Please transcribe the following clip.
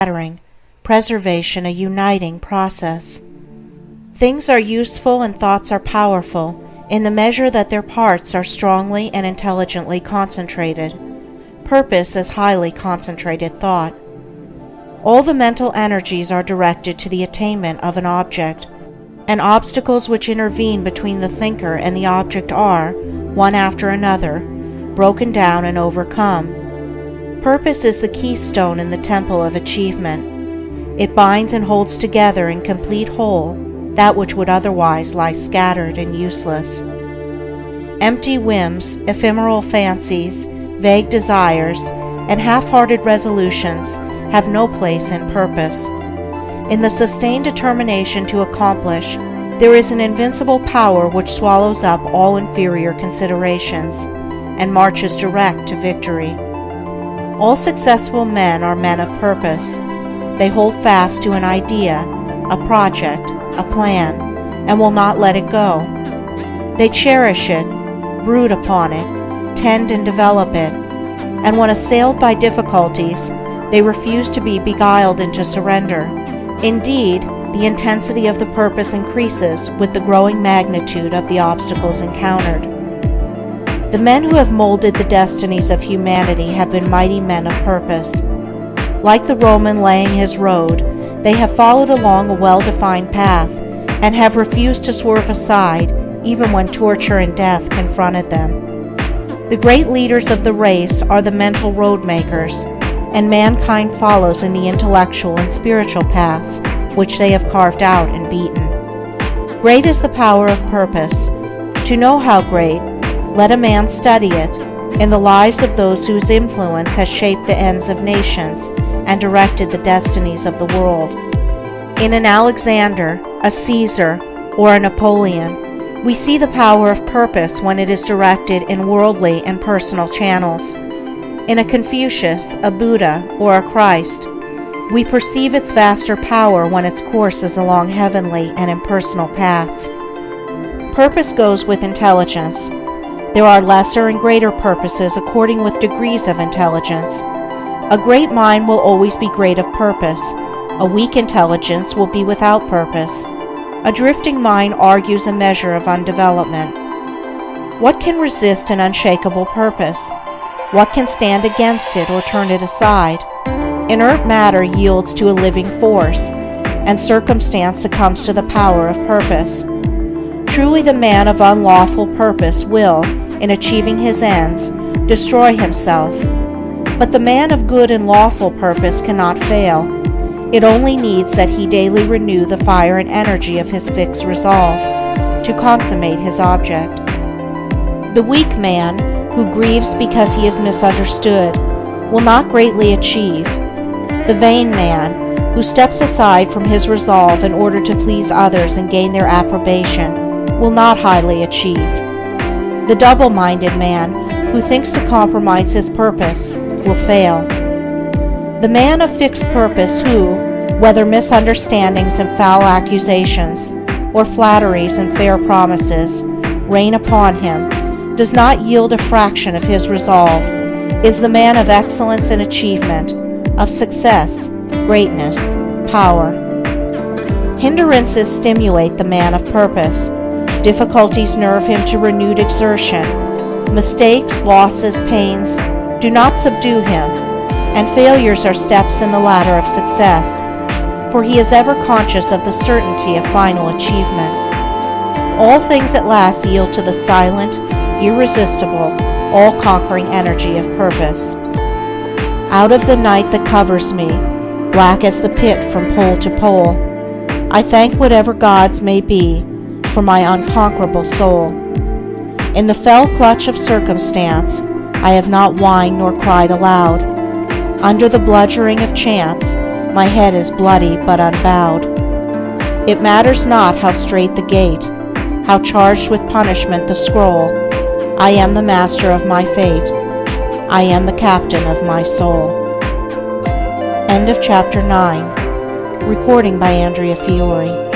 scattering, preservation a uniting process. Things are useful and thoughts are powerful in the measure that their parts are strongly and intelligently concentrated. Purpose is highly concentrated thought. All the mental energies are directed to the attainment of an object, and obstacles which intervene between the thinker and the object are, one after another, broken down and overcome. Purpose is the keystone in the temple of achievement. It binds and holds together in complete whole that which would otherwise lie scattered and useless. Empty whims, ephemeral fancies, vague desires, and half-hearted resolutions have no place in purpose. In the sustained determination to accomplish, there is an invincible power which swallows up all inferior considerations and marches direct to victory. All successful men are men of purpose. They hold fast to an idea, a project, a plan, and will not let it go. They cherish it, brood upon it, tend and develop it, and when assailed by difficulties, they refuse to be beguiled into surrender. Indeed, the intensity of the purpose increases with the growing magnitude of the obstacles encountered. The men who have molded the destinies of humanity have been mighty men of purpose. Like the Roman laying his road, they have followed along a well-defined path and have refused to swerve aside even when torture and death confronted them. The great leaders of the race are the mental road makers, and mankind follows in the intellectual and spiritual paths which they have carved out and beaten. Great is the power of purpose. To know how great, let a man study it in the lives of those whose influence has shaped the ends of nations and directed the destinies of the world. In an Alexander, a Caesar, or a Napoleon, we see the power of purpose when it is directed in worldly and personal channels. In a Confucius, a Buddha, or a Christ, we perceive its vaster power when its course is along heavenly and impersonal paths. Purpose goes with intelligence. There are lesser and greater purposes according with degrees of intelligence. A great mind will always be great of purpose. A weak intelligence will be without purpose. A drifting mind argues a measure of undevelopment. What can resist an unshakable purpose? What can stand against it or turn it aside? Inert matter yields to a living force, and circumstance succumbs to the power of purpose. Truly the man of unlawful purpose will, in achieving his ends, destroy himself. But the man of good and lawful purpose cannot fail. It only needs that he daily renew the fire and energy of his fixed resolve to consummate his object. The weak man, who grieves because he is misunderstood, will not greatly achieve. The vain man, who steps aside from his resolve in order to please others and gain their approbation, will not highly achieve. The double-minded man, who thinks to compromise his purpose, will fail. The man of fixed purpose who, whether misunderstandings and foul accusations, or flatteries and fair promises, rain upon him, does not yield a fraction of his resolve, is the man of excellence and achievement, of success, greatness, power. Hindrances stimulate the man of purpose. Difficulties nerve him to renewed exertion. Mistakes, losses, pains do not subdue him, and failures are steps in the ladder of success, for he is ever conscious of the certainty of final achievement. All things at last yield to the silent, irresistible, all-conquering energy of purpose. Out of the night that covers me, black as the pit from pole to pole, I thank whatever gods may be for my unconquerable soul. In the fell clutch of circumstance, I have not whined nor cried aloud. Under the bludgeoning of chance, my head is bloody but unbowed. It matters not how strait the gate, how charged with punishment the scroll. I am the master of my fate. I am the captain of my soul. End of chapter 9. Recording by Andrea Fiore.